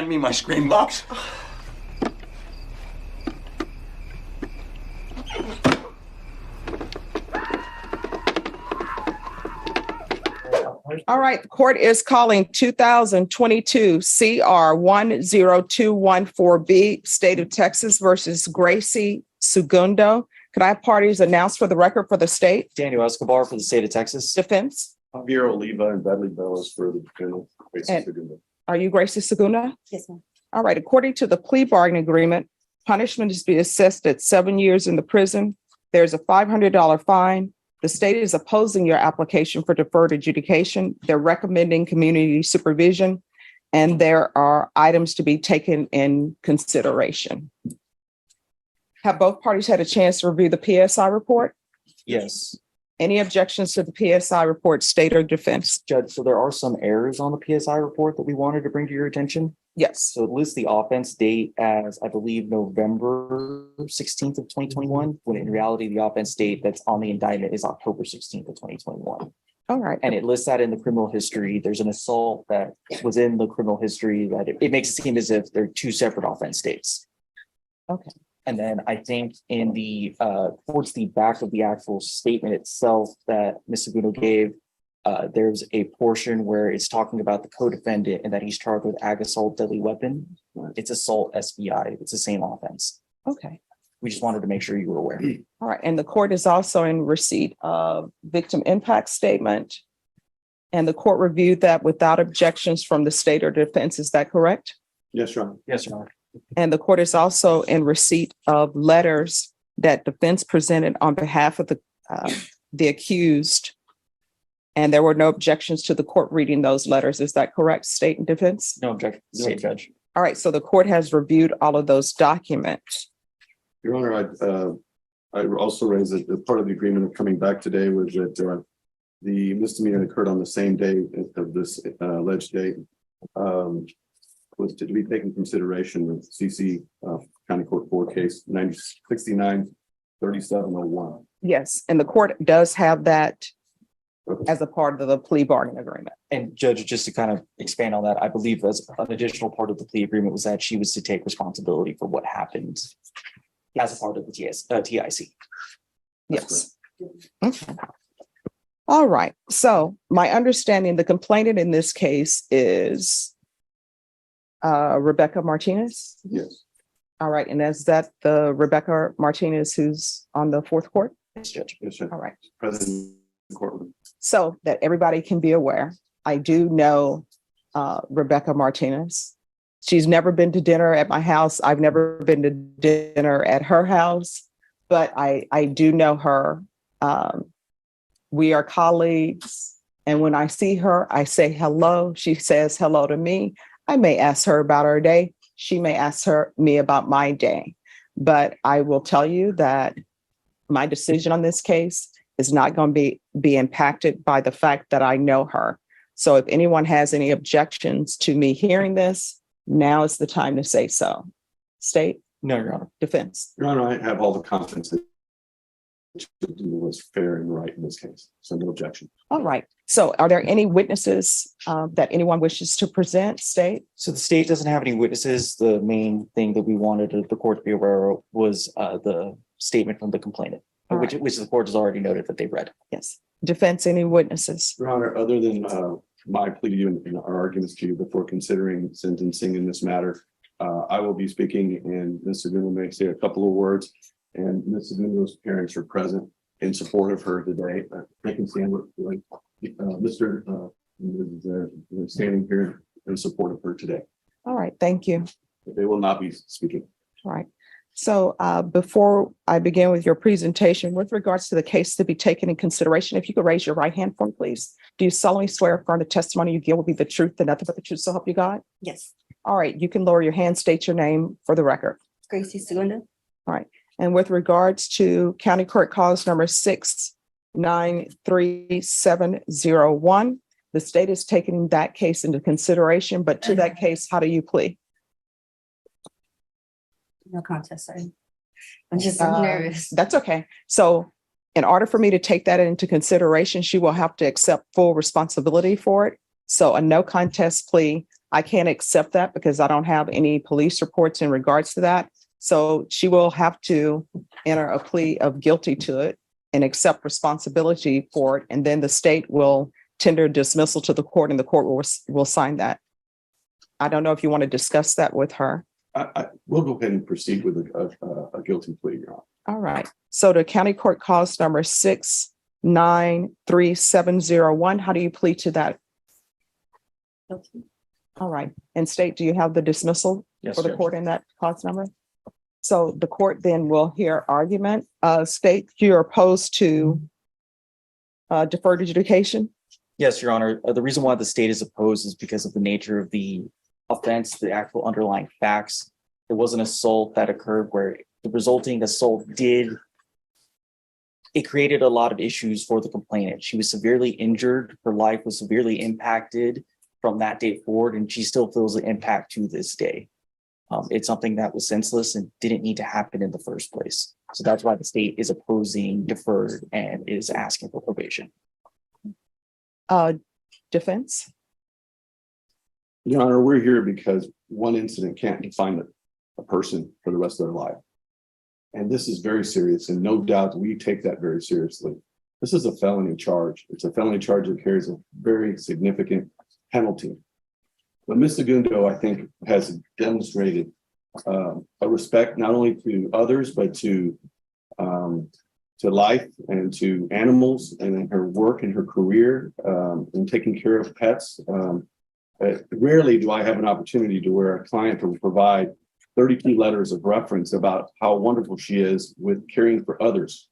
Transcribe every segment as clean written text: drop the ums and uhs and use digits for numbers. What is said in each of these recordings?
hand me my screen box. All right, the court is calling 2022 CR 10214B, State of Texas versus Gracie Segundo. Could I have parties announced for the record for the state? Daniel Escobar for the state of Texas. Defense? Javier Oliva and Bodily Bellas for the defendant. And- Are you Gracie Segundo? Yes, ma'am. All right, according to the plea bargaining agreement, punishment is to be assessed at 7 years in the prison. There's a $500 fine. The state is opposing your application for deferred adjudication. They're recommending community supervision, and there are items to be taken in consideration. Have both parties had a chance to review the PSI report? Yes, Any objections to the PSI report, state or defense? Judge, so there are some errors on the PSI report that we wanted to bring to your attention. Yes. So it lists the offense date as, I believe, November 16th of 2021, when in reality, the offense date that's on the indictment is October 16th of 2021. All right. And it lists that in the criminal history. There's an assault that was in the criminal history that it makes it seem as if they're two separate offense dates. Okay. And then I think in the towards the back of the actual statement itself that Ms. Segundo gave, there's a portion where it's talking about the co-defendant and that he's charged with ag assault deadly weapon. It's assault SBI. It's the same offense. Okay. We just wanted to make sure you were aware. All right. And the court is also in receipt of victim impact statement. And the court reviewed that without objections from the state or defense. Is that correct? Yes, Your Honor. Yes, Your Honor. And the court is also in receipt of letters that defense presented on behalf of the accused. And there were no objections to the court reading those letters. Is that correct, state and defense? No objection, state judge. All right. So the court has reviewed all of those documents. Your Honor, I also raised that the part of the agreement of coming back today was that the misdemeanor occurred on the same day of this alleged date. Was to be taken into consideration with CC County Court 4 case 969-3701. Yes. And the court does have that as a part of the plea bargaining agreement. And Judge, just to kind of expand on that, I believe as an additional part of the plea agreement was that she was to take responsibility for what happened as a part of the TIC. Yes. Okay. All right. So my understanding, the complainant in this case is Rebecca Martinez. Yes. All right. And is that the Rebecca Martinez who's on the fourth court? Yes, Judge. Yes, sir. All right. President of the courtroom. So that everybody can be aware, I do know Rebecca Martinez. She's never been to dinner at my house. I've never been to dinner at her house, but I do know her. We are colleagues. And when I see her, I say hello. She says hello to me. I may ask her about her day. She may ask me about my day. But I will tell you that my decision on this case is not going to be impacted by the fact that I know her. So if anyone has any objections to me hearing this, now is the time to say so. State? No, Your Honor. Defense? Your Honor, I have all the confidence that it was fair and right in this case. So no objection. All right. So are there any witnesses that anyone wishes to present? State? So the state doesn't have any witnesses. The main thing that we wanted the court to be aware of was the statement from the complainant, All which the court has already noted that they read. Yes. Defense, any witnesses? Your Honor, other than my plea to you and our arguments to you before considering sentencing in this matter, I will be speaking and Ms. Segundo may say a couple of words. And Ms. Segundo's parents are present in support of her today. They can stand with Mr. is standing here in support of her today. All right. Thank you. They will not be speaking. All right. So before I begin with your presentation, with regards to the case to be taken in consideration, if you could raise your right hand for me, please. Do you solemnly swear affirm the testimony you give will be the truth and nothing but the truth, so help you God? Yes. All right. You can lower your hand, state your name for the record. Gracie Segundo. All right. And with regards to County Court Cause number 6933701, the state is taking that case into consideration, but to that case, how do you plead? No contest, sorry. I'm just so nervous. That's okay. So in order for me to take that into consideration, she will have to accept full responsibility for it. So a no contest plea, I can't accept that because I don't have any police reports in regards to that. So she will have to enter a plea of guilty to it and accept responsibility for it. And then the state will tender dismissal to the court and the court will sign that. I don't know if you want to discuss that with her. We'll go ahead and proceed with a guilty plea, Your Honor. All right. So the county court cause number 693-701. How do you plead to that? All right. And state, do you have the dismissal Yes, for the Judge. court in that cause number? So the court then will hear argument. State, you're opposed to deferred adjudication? Yes, Your Honor. The reason why the state is opposed is because of the nature of the offense, the actual underlying facts. It was an assault that occurred where the resulting assault it created a lot of issues for the complainant. She was severely injured. Her life was severely impacted from that day forward, and she still feels the impact to this day. It's something that was senseless and didn't need to happen in the first place. So that's why the state is opposing deferred and is asking for probation. Defense? Your Honor, we're here because one incident can't define a person for the rest of their life. And this is very serious, and no doubt we take that very seriously. This is a felony charge. It's a felony charge that carries a very significant penalty. But Ms. Segundo, I think, has demonstrated a respect not only to others, but to life and to animals, and in her work and her career in taking care of pets. Rarely do I have an opportunity to where a client will provide 32 letters of reference about how wonderful she is with caring for others.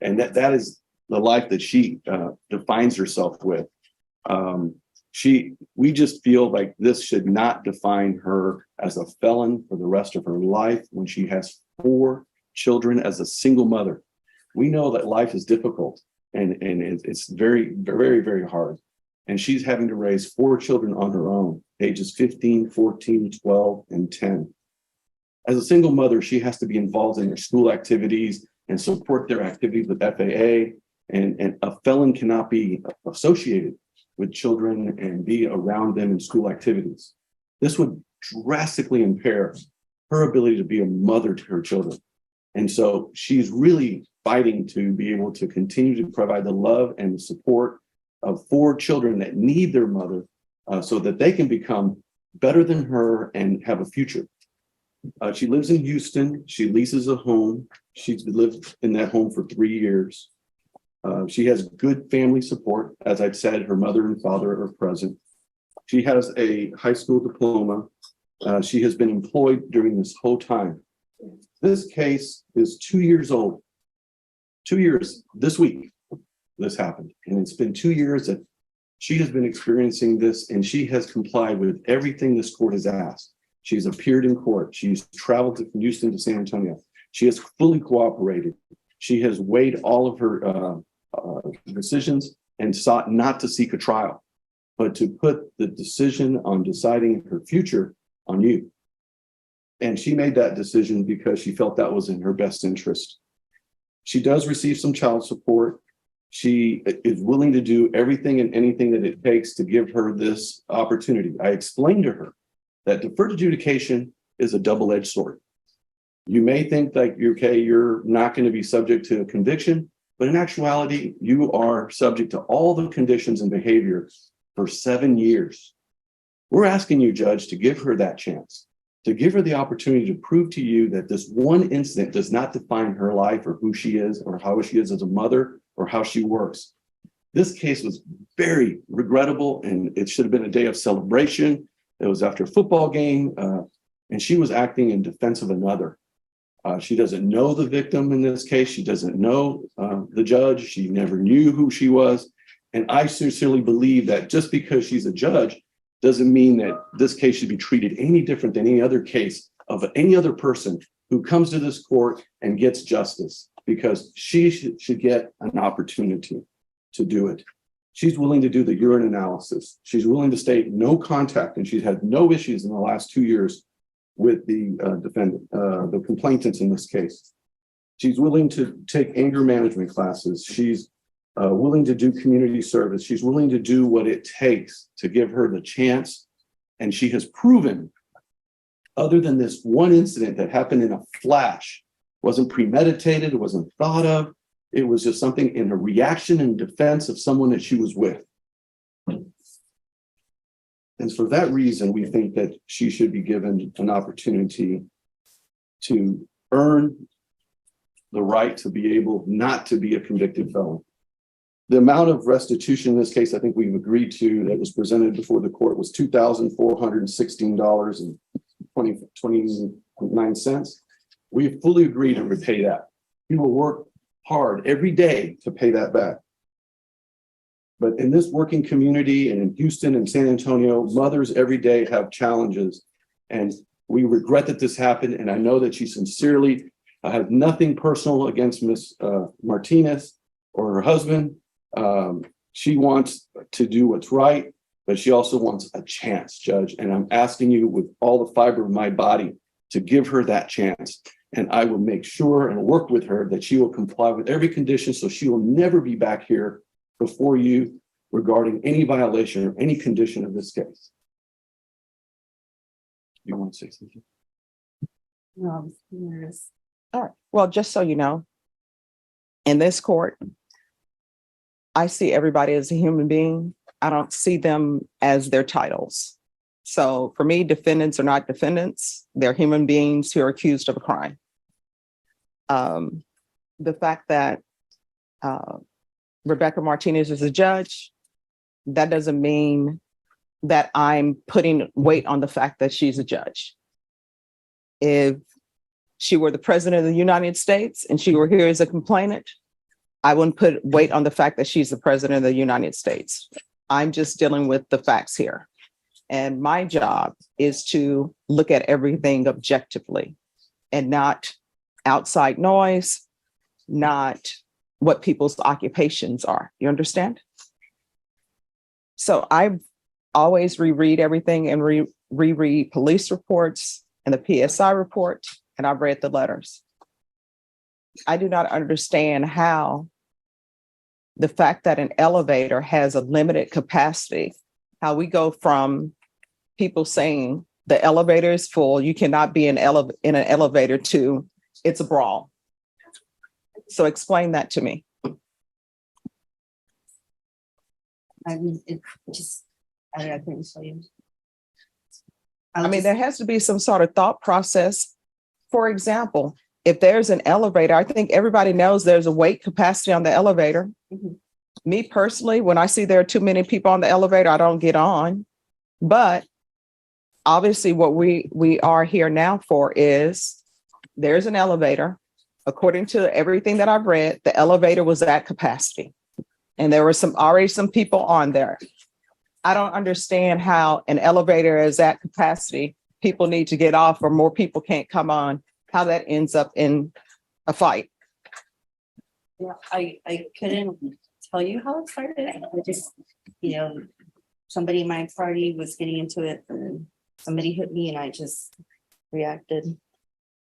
And that is the life that she defines herself with. We just feel like this should not define her as a felon for the rest of her life when she has 4 children as a single mother. We know that life is difficult and it's very, very, very hard. And she's having to raise 4 children on her own, ages 15, 14, 12, and 10. As a single mother, she has to be involved in their school activities and support their activities with FAA. And a felon cannot be associated with children and be around them in school activities. This would drastically impair her ability to be a mother to her children. And so she's really fighting to be able to continue to provide the love and the support of 4 children that need their mother so that they can become better than her and have a future. She lives in Houston. She leases a home. She's lived in that home for 3 years. She has good family support. As I've said, her mother and father are present. She has a high school diploma. She has been employed during this whole time. This case is 2 years old. 2 years this week, this happened. And it's been 2 years that she has been experiencing this, and she has complied with everything this court has asked. She's appeared in court. She's traveled from Houston to San Antonio. She has fully cooperated. She has weighed all of her decisions and sought not to seek a trial, but to put the decision on deciding her future on you. And she made that decision because she felt that was in her best interest. She does receive some child support. She is willing to do everything and anything that it takes to give her this opportunity. I explained to her that deferred adjudication is a double-edged sword. You may think like, you're not going to be subject to a conviction, but in actuality, you are subject to all the conditions and behavior for 7 years. We're asking you, Judge, to give her that chance, to give her the opportunity to prove to you that this one incident does not define her life or who she is or how she is as a mother or how she works. This case was very regrettable, and it should have been a day of celebration. It was after a football game, and she was acting in defense of another. She doesn't know the victim in this case. She doesn't know the judge. She never knew who she was. And I sincerely believe that just because she's a judge doesn't mean that this case should be treated any different than any other case of any other person who comes to this court and gets justice, because she should get an opportunity to do it. She's willing to do the urine analysis. She's willing to state no contact, and she's had no issues in the last 2 years with the defendant, the complainants in this case. She's willing to take anger management classes. She's willing to do community service. She's willing to do what it takes to give her the chance And she has proven, other than this one incident that happened in a flash, wasn't premeditated, it wasn't thought of, it was just something in a reaction and defense of someone that she was with. And for that reason, we think that she should be given an opportunity to earn the right to be able not to be a convicted felon. The amount of restitution in this case, I think we've agreed to, that was presented before the court, was $2,416.29. We fully agree to repay that. We will work hard every day to pay that back. But in this working community and in Houston and San Antonio, mothers every day have challenges. And we regret that this happened. And I know that she sincerely has nothing personal against Ms. Martinez or her husband. She wants to do what's right, but she also wants a chance, Judge. And I'm asking you with all the fiber of my body to give her that chance. And I will make sure and work with her that she will comply with every condition so she will never be back here before you regarding any violation or any condition of this case. You want to say something? No, I'm nervous. All right. Well, just so you know, in this court, I see everybody as a human being. I don't see them as their titles. So for me, defendants are not defendants. They're human beings who are accused of a crime. The fact that Rebecca Martinez is a judge, that doesn't mean that I'm putting weight on the fact that she's a judge. If she were the president of the United States and she were here as a complainant, I wouldn't put weight on the fact that she's the president of the United States. I'm just dealing with the facts here. And my job is to look at everything objectively and not outside noise, not what people's occupations are. You understand? So I always reread everything and reread police reports and the PSI report, and I've read the letters. I do not understand how the fact that an elevator has a limited capacity, how we go from people saying the elevator is full, you cannot be in an elevator, to it's a brawl. So explain that to me. I mean, it just, I don't know, I couldn't tell you. I mean, there has to be some sort of thought process. For example, if there's an elevator, I think everybody knows there's a weight capacity on the elevator. Mhm. Me personally, when I see there are too many people on the elevator, I don't get on. But obviously what we are here now for is there's an elevator. According to everything that I've read, the elevator was at capacity. And there were already some people on there. I don't understand how an elevator is at capacity, people need to get off or more people can't come on, how that ends up in a fight. Yeah, I couldn't tell you how it started. I just, somebody in my party was getting into it and somebody hit me and I just reacted.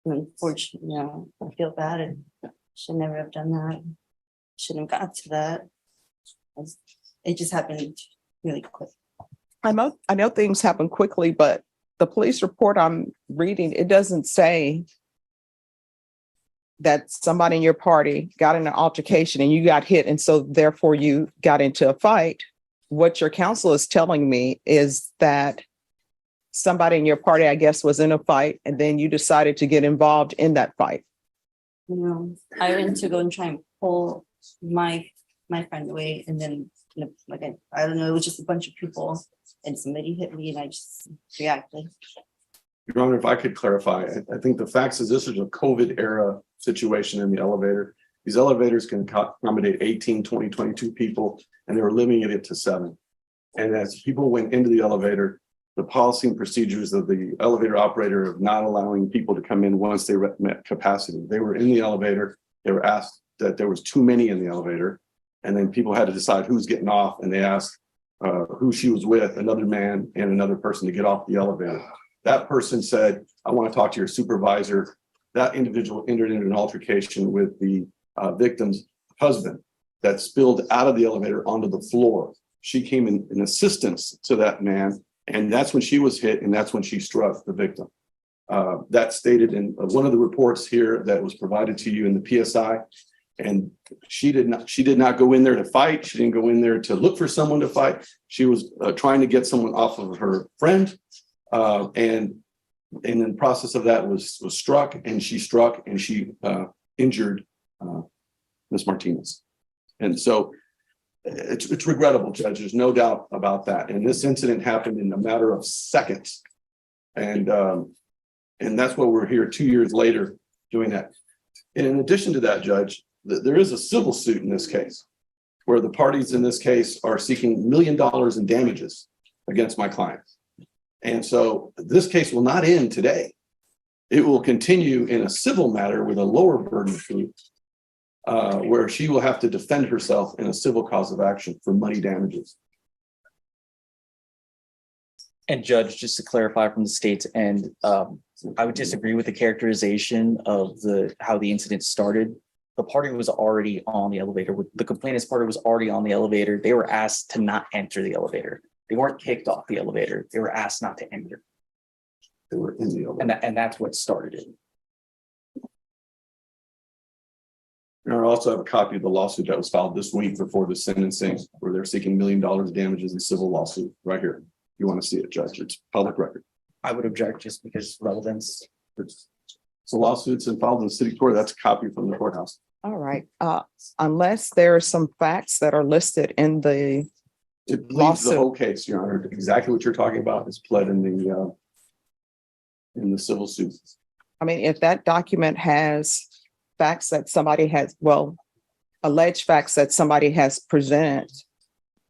And unfortunately, I feel bad and should never have done that. Shouldn't have got to that. It just happened really quick. I know things happen quickly, but the police report I'm reading, it doesn't say that somebody in your party got in an altercation and you got hit and so therefore you got into a fight. What your counsel is telling me is that somebody in your party, I guess, was in a fight and then you decided to get involved in that fight. I went to go and try and pull my friend away, and then I don't know, it was just a bunch of people and somebody hit me and I just reacted. Your Honor, if I could clarify, I think the facts is this is a COVID era situation in the elevator. These elevators can accommodate 18, 20, 22 people, and they were limiting it to 7. And as people went into the elevator, the policy and procedures of the elevator operator of not allowing people to come in once they met capacity. They were in the elevator, they were asked that there was too many in the elevator, and then people had to decide who's getting off, and they asked who she was with, another man and another person, to get off the elevator. That person said, I want to talk to your supervisor. That individual entered into an altercation with the victim's husband that spilled out of the elevator onto the floor. She came in assistance to that man And that's when she was hit, and that's when she struck the victim. That's stated in one of the reports here that was provided to you in the PSI. And she did not go in there to fight. She didn't go in there to look for someone to fight. She was trying to get someone off of her friend. And in the process of that was struck, and she injured Ms. Martinez. And so it's regrettable, Judge. There's no doubt about that. And this incident happened in a matter of seconds. And that's why we're here 2 years later doing that. And in addition to that, Judge, there is a civil suit in this case where the parties in this case are seeking $1 million in damages against my client. And so this case will not end today. It will continue in a civil matter with a lower burden of proof, where she will have to defend herself in a civil cause of action for money damages. And Judge, just to clarify from the state's end, I would disagree with the characterization of how the incident started. The party was already on the elevator. The complainant's party was already on the elevator. They were asked to not enter the elevator. They weren't kicked off the elevator. They were asked not to enter. They were in the elevator. And that's what started it. And I also have a copy of the lawsuit that was filed this week before the sentencing, where they're seeking $1 million damages in civil lawsuit right here. You want to see it, Judge? It's public record. I would object just because relevance. It's a lawsuit and filed in the city court. That's a copy from the courthouse. All right. Unless there are some facts that are listed in the It pleads the lawsuit. whole case, Your Honor. Exactly what you're talking about is pled in the civil suit. I mean, if that document has facts that somebody has, alleged facts that somebody has presented,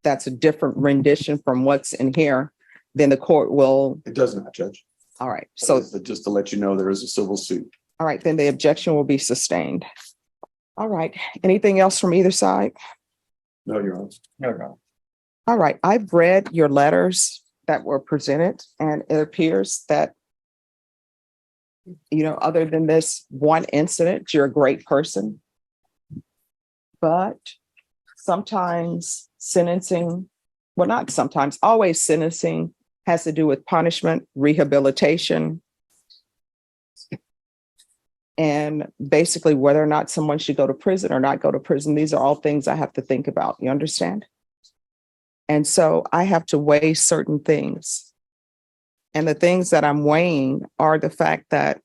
that's a different rendition from what's in here, then the court will, It does not, Judge. all right. So, Just to let you know, there is a civil suit. all right, then the objection will be sustained. All right. Anything else from either side? No, Your Honor. No. All right. I've read your letters that were presented, and it appears that, other than this one incident, you're a great person. But sometimes sentencing, not sometimes, always sentencing has to do with punishment, rehabilitation, and basically whether or not someone should go to prison or not go to prison. These are all things I have to think about. You understand? And so I have to weigh certain things. And the things that I'm weighing are the fact that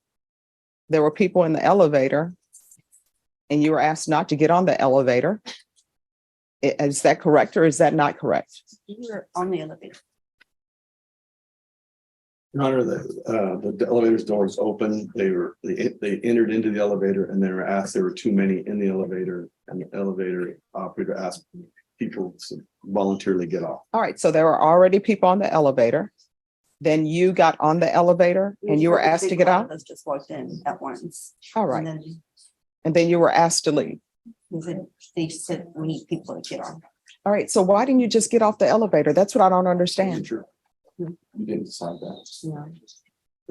there were people in the elevator and you were asked not to get on the elevator. Is that correct or is that not correct? You were on the elevator. Your Honor, the elevator's doors open. They entered into the elevator and they were asked, there were too many in the elevator, and the elevator operator asked people to voluntarily get off. All right. So there were already people on the elevator. Then you got on the elevator and you were asked to get out. Us just walked in at once. All right. And And then you were asked to leave. then they said we need people to get on. All right. So why didn't you just get off the elevator? That's what I don't understand. You didn't decide that. Yeah.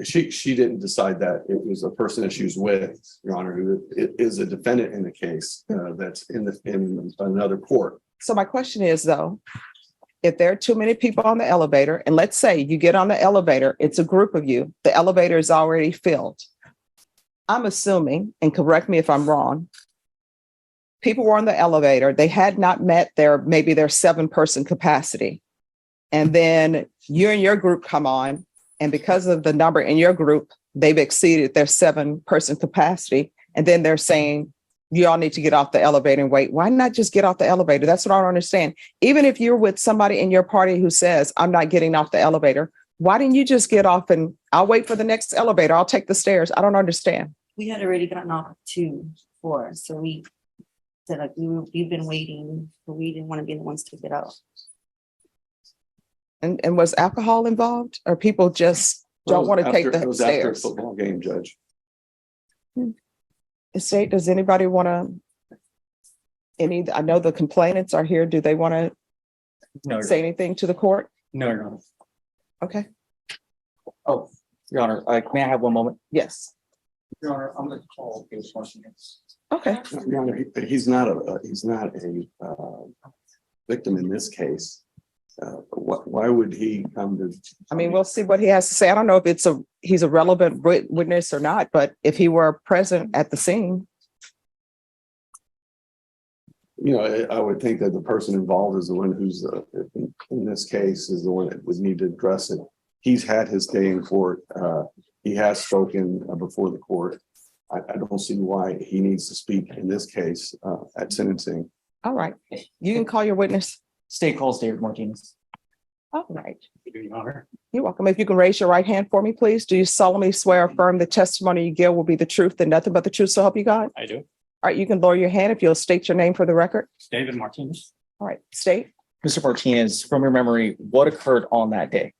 She didn't decide that. It was a person that she was with, Your Honor, who is a defendant in the case that's in another court. So my question is though, if there are too many people on the elevator, and let's say you get on the elevator, it's a group of you, the elevator is already filled. I'm assuming, and correct me if I'm wrong, people were on the elevator, they had not met their 7-person capacity. And then you and your group come on, and because of the number in your group, they've exceeded their 7-person capacity. And then they're saying, you all need to get off the elevator and wait. Why not just get off the elevator? That's what I don't understand. Even if you're with somebody in your party who says, I'm not getting off the elevator, why didn't you just get off and I'll wait for the next elevator. I'll take the stairs. I don't understand. We had already gotten off 2 floors, so we said like we've been waiting, but we didn't want to be the ones to get out. And was alcohol involved, or people just don't want to take It the was after a stairs? football game, Judge. Estate, does anybody want to? I know the complainants are here. Do they want to No, say anything to the court? no. Okay. Oh, Your Honor, may I have one moment? Yes. Your Honor, I'm going to call case once again. Okay. Your Honor, he's not a victim in this case. Why would he come to? I mean, we'll see what he has to say. I don't know if he's a relevant witness or not, but if he were present at the scene. You know, I would think that the person involved is the one who's, in this case, is the one that would need to address it. He's had his day in court. He has spoken before the court. I don't see why he needs to speak in this case at sentencing. All right, you can call your witness. State calls David Martinez. All right, Your Honor. you're welcome. If you can raise your right hand for me, please. Do you solemnly swear or affirm the testimony you give will be the truth and nothing but the truth, so help you God? I do. All right, you can lower your hand if you'll state your name for the record. David Martinez. All right, state. Mr. Martinez, from your memory, what occurred on that day?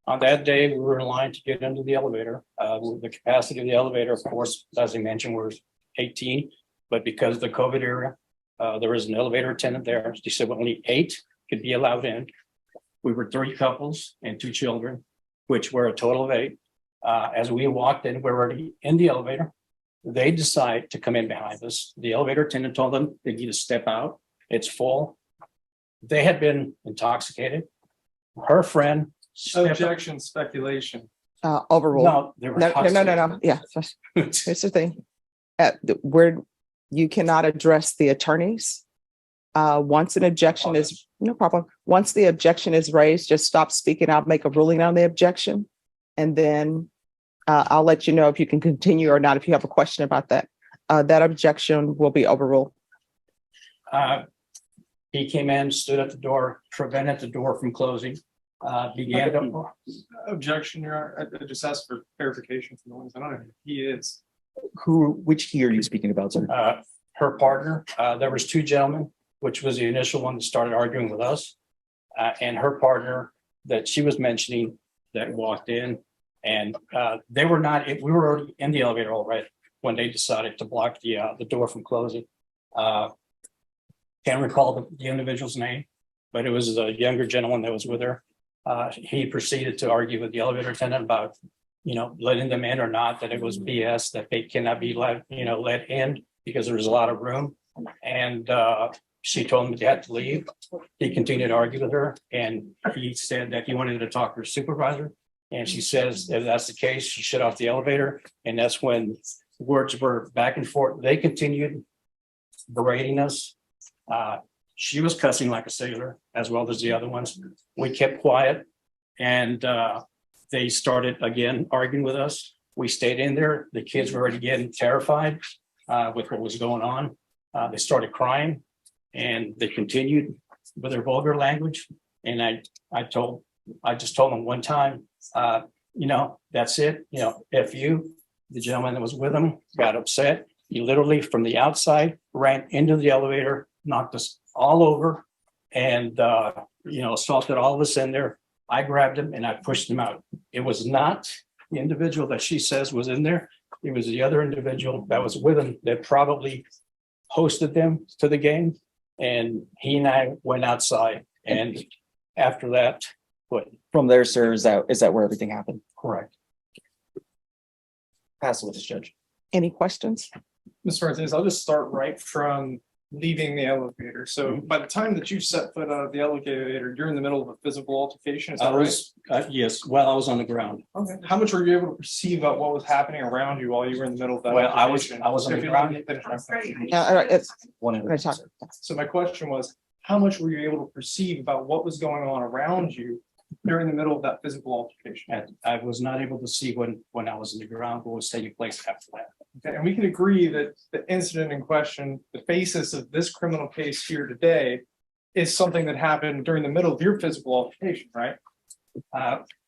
On that day, we were in line to get into the elevator. The capacity of the elevator, of course, as I mentioned, was 18. But because of the COVID era, there was an elevator attendant there. She said only 8 could be allowed in. We were 3 couples and 2 children, which were a total of 8. As we walked in, we were already in the elevator. They decide to come in behind us. The elevator attendant told them they need to step out. It's full. They had been intoxicated. Her friend. Objection, speculation. Overruled. No, they were No. Yeah, here's the thing. Where you cannot address the attorneys. Once an objection is, no problem. Once the objection is raised, just stop speaking. I'll make a ruling on the objection. And then I'll let you know if you can continue or not, if you have a question about that. That objection will be overruled. He came in, stood at the door, prevented the door from closing, began to. Objection, Your Honor. I just asked for clarification from the ones. I don't know who he is. Which key are you speaking about, sir? Her partner, there was 2 gentlemen, which was the initial one that started arguing with us. And her partner that she was mentioning that walked in and they were not, we were already in the elevator already when they decided to block the door from closing. Can't recall the individual's name, but it was a younger gentleman that was with her. He proceeded to argue with the elevator attendant about, letting them in or not, that it was BS, that they cannot be let in because there was a lot of room. And she told him they had to leave. He continued to argue with her and he said that he wanted to talk to her supervisor. And she says, if that's the case, she shut off the elevator. And that's when words were back and forth. They continued berating us. She was cussing like a sailor, as well as the other ones. We kept quiet and they started again arguing with us. We stayed in there. The kids were already getting terrified with what was going on. They started crying and they continued with their vulgar language. And I just told them one time, that's it, F you. The gentleman that was with him got upset. He literally from the outside ran into the elevator, knocked us all over and, assaulted all of us in there. I grabbed him and I pushed him out. It was not the individual that she says was in there. It was the other individual that was with him that probably hosted them to the game. And he and I went outside. And after that, what? From there, sir, is that where everything happened? Correct. Pass it with this judge. Any questions? Mr. Martinez, I'll just start right from leaving the elevator. So by the time that you set foot out of the elevator, you're in the middle of a physical altercation. Is that I was, yes, while I was on the ground. right? Okay. How much were you able to perceive about what was happening around you while you were in the middle of that? Well, I was altercation? on the If you ground. don't finish my question. All right, One we're gonna talk. So my question was, how much were you able to perceive about what was going on around you during the middle of that physical altercation? And I was not able to see when I was in the ground what was taking place after that. Okay, and we can agree that the incident in question, the basis of this criminal case here today is something that happened during the middle of your physical altercation, right?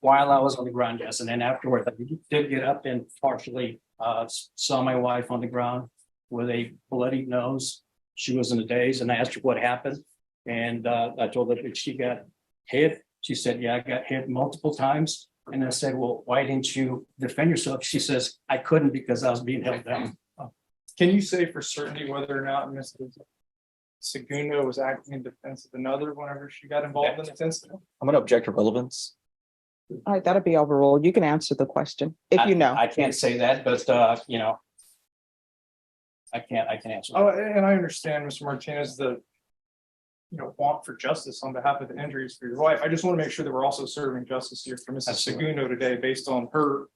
While I was on the ground, yes, and then afterward, I did get up and partially saw my wife on the ground with a bloody nose. She was in a daze, and I asked her what happened, and I told her that she got hit. She said, "Yeah, I got hit multiple times." And I said, "Well, why didn't you defend yourself?" She says, "I couldn't because I was being held down." Can you say for certainty whether or not Mrs. Segundo was acting in defense of another whenever she got involved in this incident? I'm gonna object to relevance. All right, that'll be overruled. You can answer the question if you know. I can't say that, but I can answer. Oh, and I understand, Mr. Martinez, want for justice on behalf of the injuries for your wife. I just want to make sure that we're also serving justice here for Mrs. Absolutely. Segundo today based on her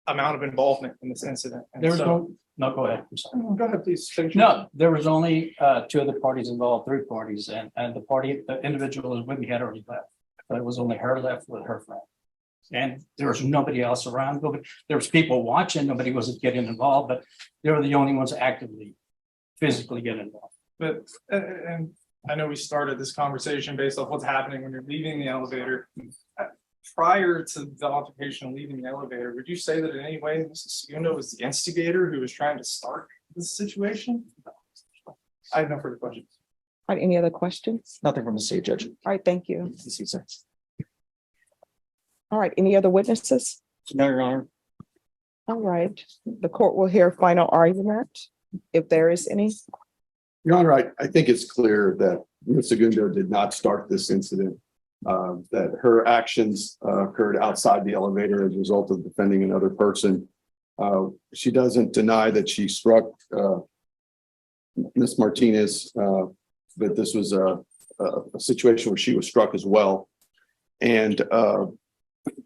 amount of involvement in this incident. And There was so- no, go ahead. I'm sorry. Go ahead, please. finish. No, there was only two other parties involved, three parties, and the individual who was with me had already left. But it was only her left with her friend. And there was nobody else around. There was people watching, nobody wasn't getting involved, but they were the only ones actively, physically getting involved. But, and I know we started this conversation based off what's happening when you're leaving the elevator. Prior to the altercation and leaving the elevator, would you say that in any way Mrs. Segundo was the instigator who was trying to start this situation? I have no further questions. All right, any other questions? Nothing from the state, Judge. All right, thank you. Yes, sir. All right, any other witnesses? No, Your Honor. All right, the court will hear final argument, if there is any. Your Honor, I think it's clear that Ms. Segundo did not start this incident. That her actions occurred outside the elevator as a result of defending another person. She doesn't deny that she struck Ms. Martinez, but this was a situation where she was struck as well. And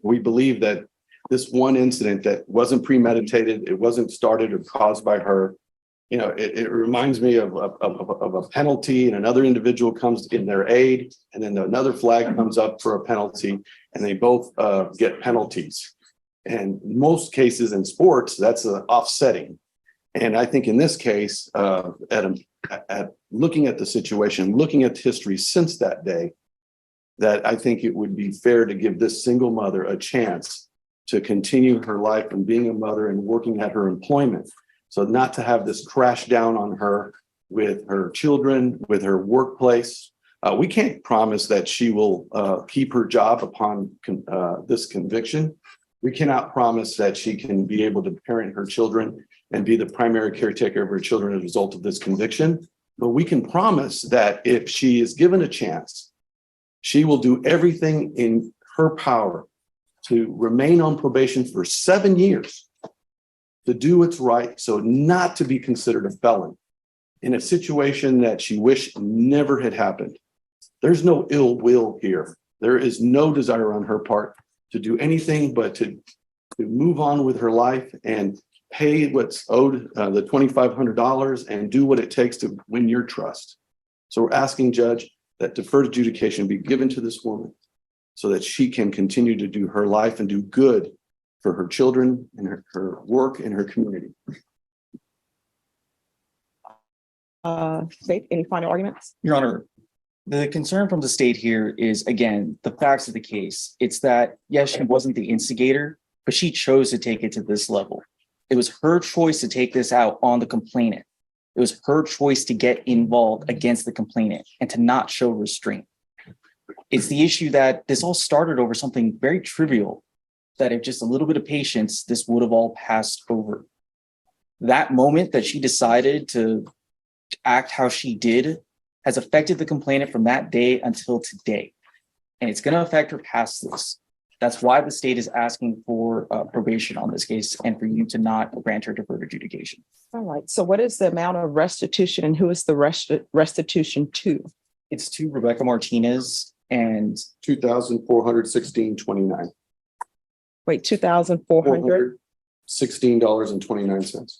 we believe that this one incident that wasn't premeditated, it wasn't started or caused by her. It reminds me of a penalty and another individual comes in their aid and then another flag comes up for a penalty and they both get penalties. And most cases in sports, that's offsetting. And I think in this case, at looking at the situation, looking at history since that day, that I think it would be fair to give this single mother a chance to continue her life and being a mother and working at her employment. So not to have this crash down on her with her children, with her workplace. We can't promise that she will keep her job upon this conviction. We cannot promise that she can be able to parent her children and be the primary caretaker of her children as a result of this conviction. But we can promise that if she is given a chance, she will do everything in her power to remain on probation for 7 years, to do what's right, so not to be considered a felon in a situation that she wished never had happened. There's no ill will here. There is no desire on her part to do anything but to move on with her life and pay what's owed, the $2,500, and do what it takes to win your trust. So we're asking, Judge, that deferred adjudication be given to this woman so that she can continue to do her life and do good for her children and her work and her community. State, any final arguments? Your Honor, the concern from the state here is, again, the facts of the case. It's that, yes, she wasn't the instigator, but she chose to take it to this level. It was her choice to take this out on the complainant. It was her choice to get involved against the complainant and to not show restraint. It's the issue that this all started over something very trivial, that if just a little bit of patience, this would have all passed over. That moment that she decided to act how she did has affected the complainant from that day until today. And it's going to affect her past this. That's why the state is asking for probation on this case and for you to not grant her deferred adjudication. All right, so what is the amount of restitution and who is the restitution to? It's to Rebecca Martinez and $2,416.29. Wait, 2,400? $16.29.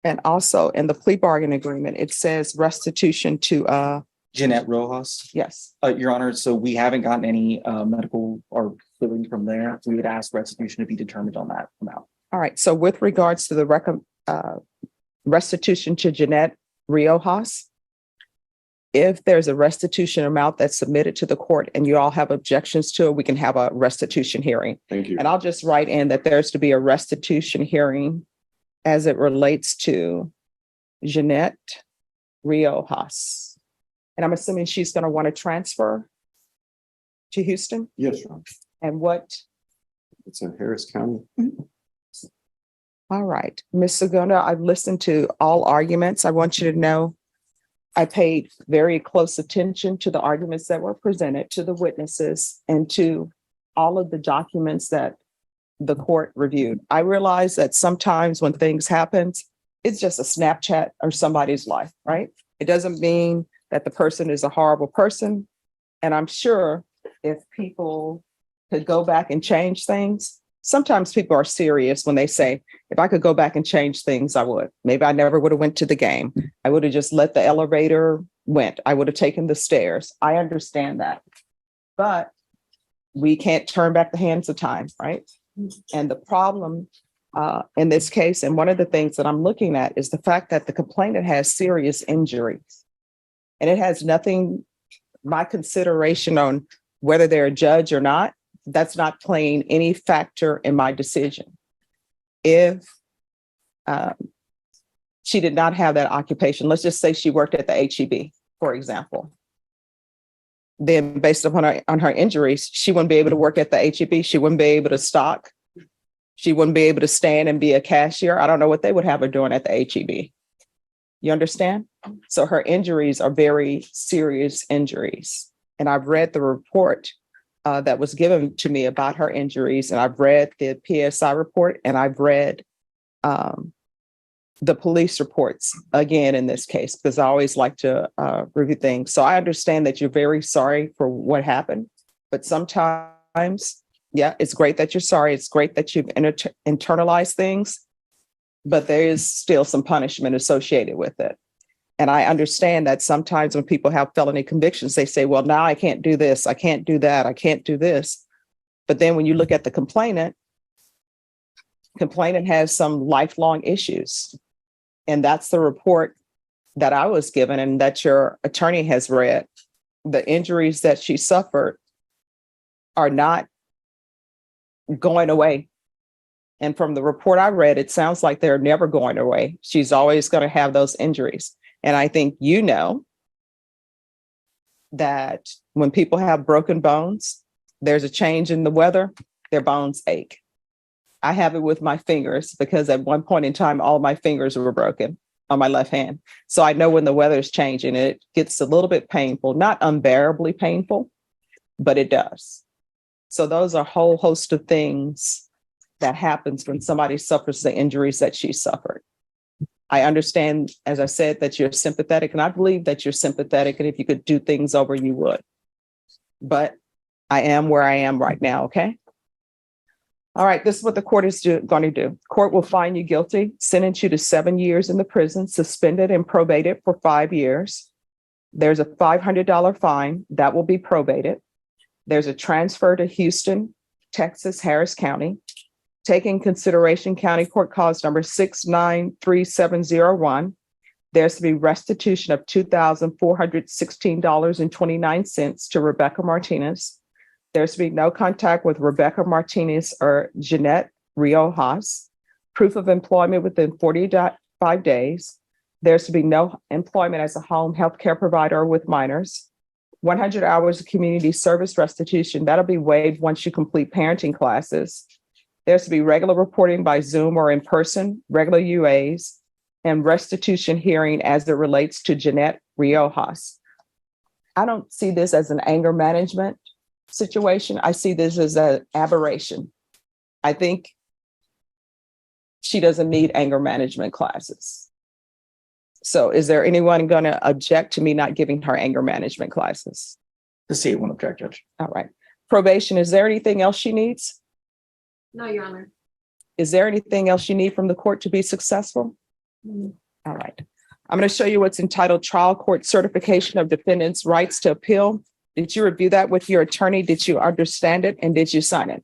And also in the plea bargain agreement, it says restitution to, Jeanette Rojas. yes. Your Honor, so we haven't gotten any medical or billing from there. We would ask restitution to be determined on that amount. All right, so with regards to the restitution to Jeanette Riojas, if there's a restitution amount that's submitted to the court and you all have objections to it, we can have a restitution hearing. Thank you. And I'll just write in that there's to be a restitution hearing as it relates to Jeanette Riojas. And I'm assuming she's going to want to transfer to Houston? Yes, Your Honor. And what? It's in Harris County. All right, Ms. Segundo, I've listened to all arguments. I want you to know I paid very close attention to the arguments that were presented, to the witnesses, and to all of the documents that the court reviewed. I realize that sometimes when things happen, it's just a Snapchat or somebody's life, right? It doesn't mean that the person is a horrible person. And I'm sure if people could go back and change things, sometimes people are serious when they say, if I could go back and change things, I would. Maybe I never would have went to the game. I would have just let the elevator went. I would have taken the stairs. I understand that. But we can't turn back the hands of time, right? And the problem in this case, and one of the things that I'm looking at is the fact that the complainant has serious injuries. And it has nothing, my consideration on whether they're a judge or not, that's not playing any factor in my decision. If she did not have that occupation, let's just say she worked at the HEB, for example, then based upon her injuries, she wouldn't be able to work at the HEB. She wouldn't be able to stock. She wouldn't be able to stand and be a cashier. I don't know what they would have her doing at the HEB. You understand? So her injuries are very serious injuries. And I've read the report that was given to me about her injuries, and I've read the PSI report, and I've read the police reports again in this case, because I always like to review things. So I understand that you're very sorry for what happened, but sometimes, yeah, it's great that you're sorry. It's great that you've internalized things, but there is still some punishment associated with it. And I understand that sometimes when people have felony convictions, they say, well, now I can't do this. I can't do that. I can't do this. But then when you look at the complainant has some lifelong issues. And that's the report that I was given and that your attorney has read. The injuries that she suffered are not going away. And from the report I read, it sounds like they're never going away. She's always going to have those injuries. And I think you know that when people have broken bones, there's a change in the weather, their bones ache. I have it with my fingers because at one point in time, all of my fingers were broken on my left hand. So I know when the weather is changing, it gets a little bit painful, not unbearably painful, but it does. So those are a whole host of things that happens when somebody suffers the injuries that she suffered. I understand, as I said, that you're sympathetic, and I believe that you're sympathetic, and if you could do things over, you would. But I am where I am right now, okay? All right, this is what the court is going to do. Court will find you guilty, sentence you to 7 years in the prison, suspended and probated for 5 years. There's a $500 fine that will be probated. There's a transfer to Houston, Texas, Harris County. Taking consideration County Court Cause number 693701, there's to be restitution of $2,416.29 to Rebecca Martinez. There's to be no contact with Rebecca Martinez or Jeanette Riojas. Proof of employment within 45 days. There's to be no employment as a home health care provider with minors. 100 hours of community service restitution. That'll be waived once you complete parenting classes. There's to be regular reporting by Zoom or in person, regular UAs, and restitution hearing as it relates to Jeanette Riojas. I don't see this as an anger management situation. I see this as an aberration. I think she doesn't need anger management classes. So is there anyone going to object to me not giving her anger management classes? The state won't object, Judge. All right. Probation, is there anything else she needs? No, Your Honor. Is there anything else you need from the court to be successful? All right. I'm going to show you what's entitled Trial Court Certification of Defendant's Rights to Appeal. Did you review that with your attorney? Did you understand it? And did you sign it?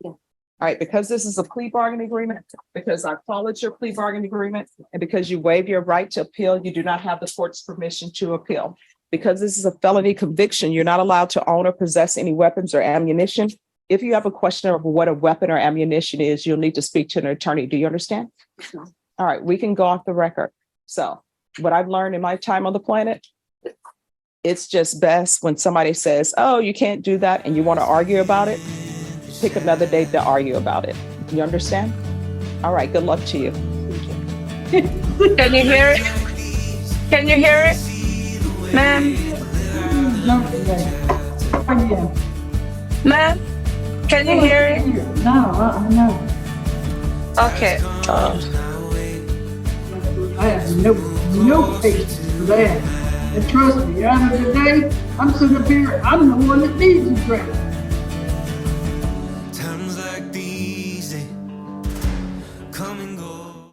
Yeah. All right. Because this is a plea bargaining agreement, because I followed your plea bargaining agreement, and because you waive your right to appeal, you do not have the court's permission to appeal. Because this is a felony conviction, you're not allowed to own or possess any weapons or ammunition. If you have a question of what a weapon or ammunition is, you'll need to speak to an attorney. Do you understand? Sure. All right, we can go off the record. So what I've learned in my time on the planet, it's just best when somebody says, oh, you can't do that, and you want to argue about it, pick another date to argue about it. You understand? All right, good luck to you. Can you hear it? Can you hear it? Ma'am? Ma'am? Can you hear it? No. Okay. I have no patience for that. And trust me, out of the day, I'm sitting up here, I'm the one that needs the drink.